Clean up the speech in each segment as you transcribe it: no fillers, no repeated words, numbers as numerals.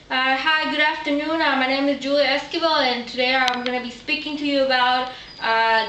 Hi, good afternoon. My name is Julia Esquivel, and today I'm going to be speaking to you about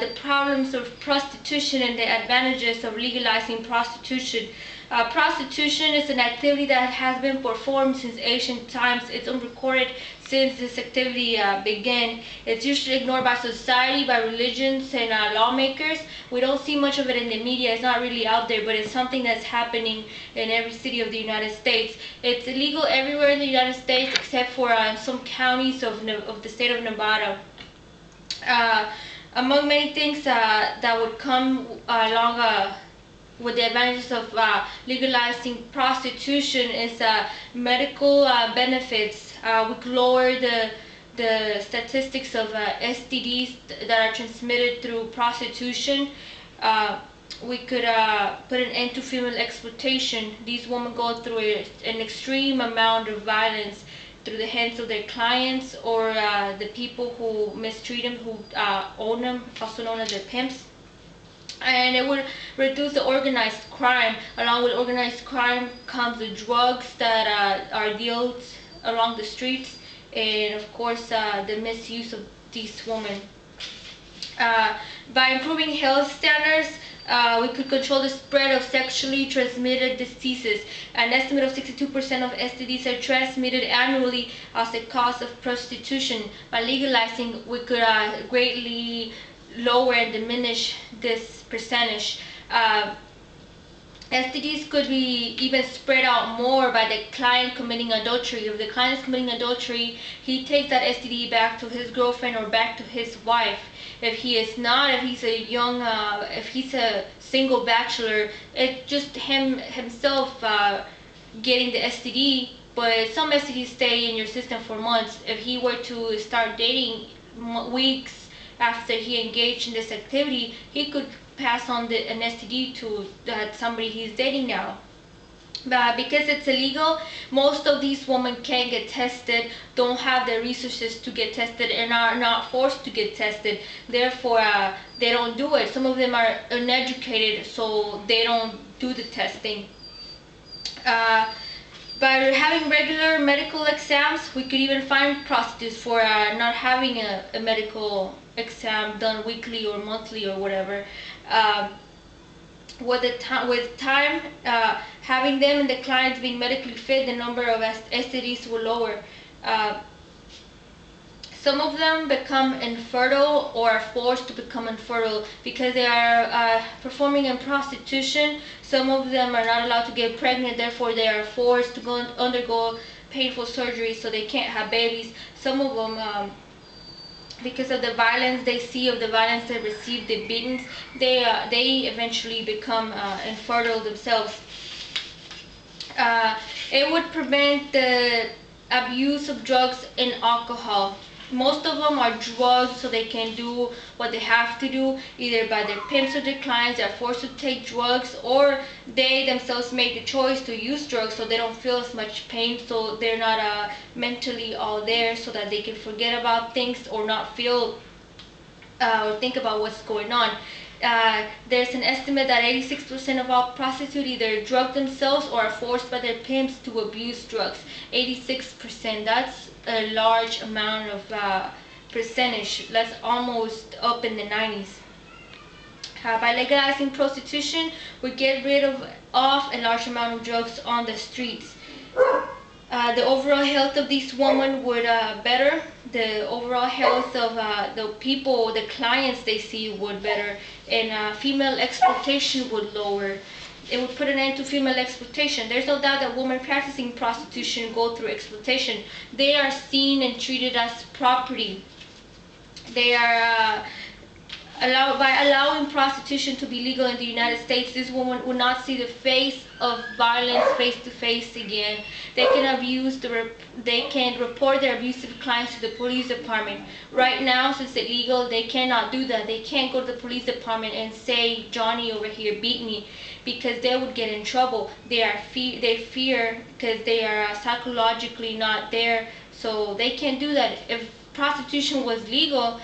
the problems of prostitution and the advantages of legalizing prostitution. Prostitution is an activity that has been performed since ancient times. It's unrecorded since this activity began. It's usually ignored by society, by religions, and lawmakers. We don't see much of it in the media. It's not really out there, but it's something that's happening in every city of the United States. It's illegal everywhere in the United States except for some counties of the state of Nevada. Among many things that would come along with the advantages of legalizing prostitution is medical benefits. We could lower the statistics of STDs that are transmitted through prostitution. We could put an end to female exploitation. These women go through an extreme amount of violence through the hands of their clients or the people who mistreat them, who own them, also known as their pimps. And it would reduce the organized crime. Along with organized crime comes the drugs that are dealt along the streets, and of course the misuse of these women. By improving health standards, we could control the spread of sexually transmitted diseases. An estimate of 62% of STDs are transmitted annually as a cause of prostitution. By legalizing, we could greatly lower and diminish this percentage. STDs could be even spread out more by the client committing adultery. If the client is committing adultery, he takes that STD back to his girlfriend or back to his wife. If he is not, if he's if he's a single bachelor, it's just himself getting the STD. But some STDs stay in your system for months. If he were to start dating weeks after he engaged in this activity, he could pass on an STD to somebody he's dating now. But because it's illegal, most of these women can't get tested, don't have the resources to get tested, and are not forced to get tested. Therefore, they don't do it. Some of them are uneducated, so they don't do the testing. By having regular medical exams, we could even fine prostitutes for not having a medical exam done weekly or monthly or whatever. With time, having them and the clients being medically fit, the number of STDs will lower. Some of them become infertile or are forced to become infertile because they are performing in prostitution. Some of them are not allowed to get pregnant, therefore they are forced to undergo painful surgery so they can't have babies. Some of them, because of the violence they see, of the violence they receive, the beatings, they eventually become infertile themselves. It would prevent the abuse of drugs and alcohol. Most of them are drugged so they can do what they have to do, either by their pimps or their clients. They're forced to take drugs, or they themselves make the choice to use drugs so they don't feel as much pain, so they're not mentally all there, so that they can forget about things or not feel or think about what's going on. There's an estimate that 86% of all prostitutes either drug themselves or are forced by their pimps to abuse drugs. 86%, that's a large amount of percentage. That's almost up in the 90s. By legalizing prostitution, we get rid of a large amount of drugs on the streets. The overall health of these women would better. The overall health of the people, the clients they see would better, and female exploitation would lower. It would put an end to female exploitation. There's no doubt that women practicing prostitution go through exploitation. They are seen and treated as property. They are by allowing prostitution to be legal in the United States, this woman would not see the face of violence face to face again. They can report their abusive clients to the police department. Right now, since it's illegal, they cannot do that. They can't go to the police department and say, Johnny over here beat me, because they would get in trouble. They fear because they are psychologically not there, so they can't do that. If prostitution was legal,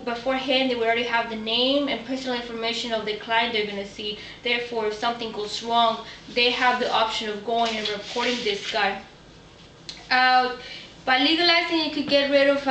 beforehand they would already have the name and personal information of the client they're going to see. Therefore, if something goes wrong, they have the option of going and reporting this guy. By legalizing it, could get rid of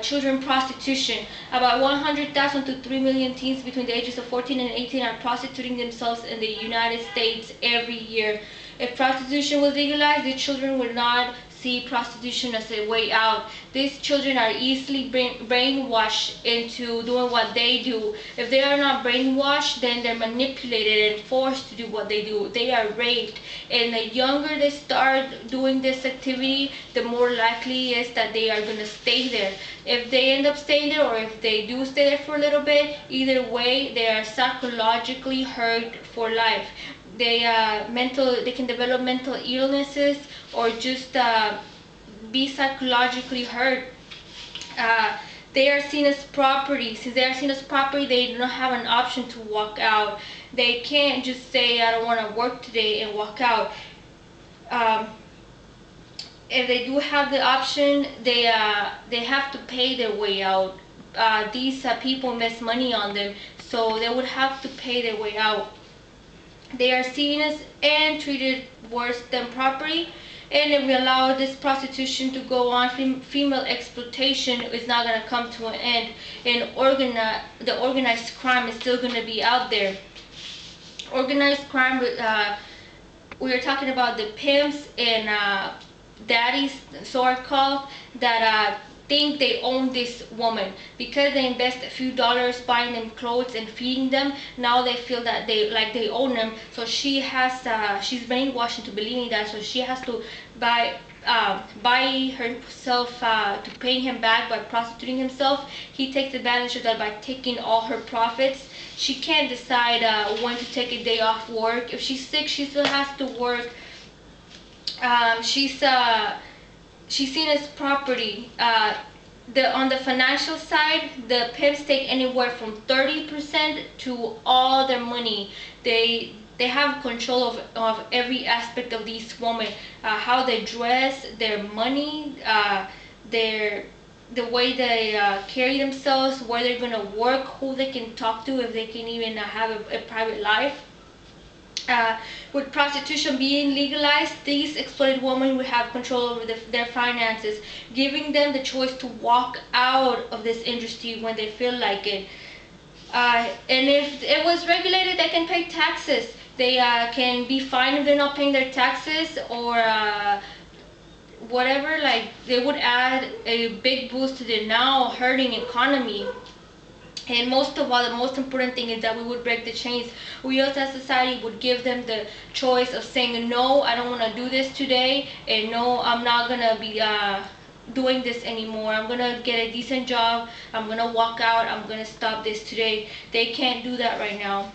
children prostitution. About 100,000 to 3 million teens between the ages of 14 and 18 are prostituting themselves in the United States every year. If prostitution was legalized, the children would not see prostitution as a way out. These children are easily brainwashed into doing what they do. If they are not brainwashed, then they're manipulated and forced to do what they do. They are raped, and the younger they start doing this activity, the more likely is that they are going to stay there. If they end up staying there, or if they do stay there for a little bit, either way they are psychologically hurt for life. They can develop mental illnesses, or just be psychologically hurt. They are seen as property. Since they are seen as property, they do not have an option to walk out. They can't just say, I don't want to work today, and walk out. If they do have the option, they have to pay their way out. These people invest money on them, so they would have to pay their way out. They are seen as and treated worse than property. And if we allow this prostitution to go on, female exploitation is not going to come to an end. And the organized crime is still going to be out there. Organized crime, we are talking about the pimps and daddies, so are called, that think they own this woman because they invest a few dollars buying them clothes and feeding them. Now they feel that they own them, so she's brainwashed into believing that, so she has to buy herself to pay him back by prostituting himself. He takes advantage of that by taking all her profits. She can't decide when to take a day off work. If she's sick, she still has to work. She's seen as property. On the financial side, the pimps take anywhere from 30% to all their money. They have control of every aspect of these women, how they dress, their money, the way they carry themselves, where they're gonna work, who they can talk to, if they can even have a private life. With prostitution being legalized, these exploited women will have control over their finances, giving them the choice to walk out of this industry when they feel like it. And if it was regulated, they can pay taxes. They can be fined if they're not paying their taxes, or whatever. Like, they would add a big boost to the now hurting economy. And most of all, the most important thing is that we would break the chains. We as a society would give them the choice of saying, no, I don't want to do this today, and no, I'm not going to be doing this anymore. I'm going to get a decent job. I'm going to walk out. I'm going to stop this today. They can't do that right now.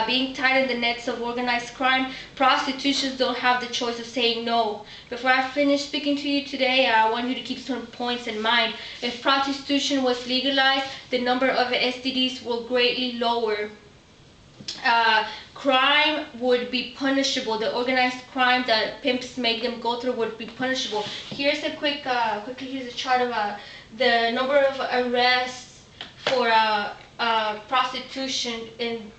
Being tied in the nets of organized crime, prostitutions don't have the choice of saying no. Before I finish speaking to you today, I want you to keep some points in mind. If prostitution was legalized, the number of STDs will greatly lower. Crime would be punishable. The organized crime that pimps make them go through would be punishable. Here's a here's a chart of the number of arrests for prostitution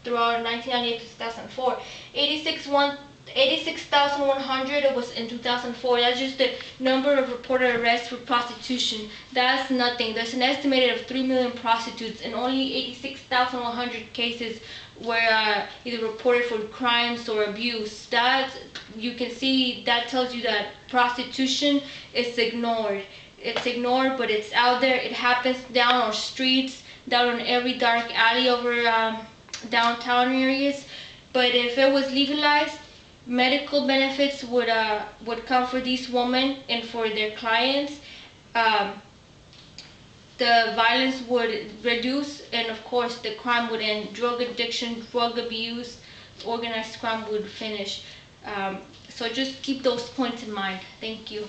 throughout 1998 to 2004. 86,100 was in 2004. That's just the number of reported arrests for prostitution. That's nothing. There's an estimated of 3 million prostitutes, and only 86,100 cases were either reported for crimes or abuse. That, you can see, that tells you that prostitution is ignored. It's ignored, but it's out there. It happens down our streets, down on every dark alley over downtown areas. But if it was legalized, medical benefits would come for these women and for their clients. The violence would reduce, and of course the crime would end. Drug addiction, drug abuse, organized crime would finish. So just keep those points in mind. Thank you.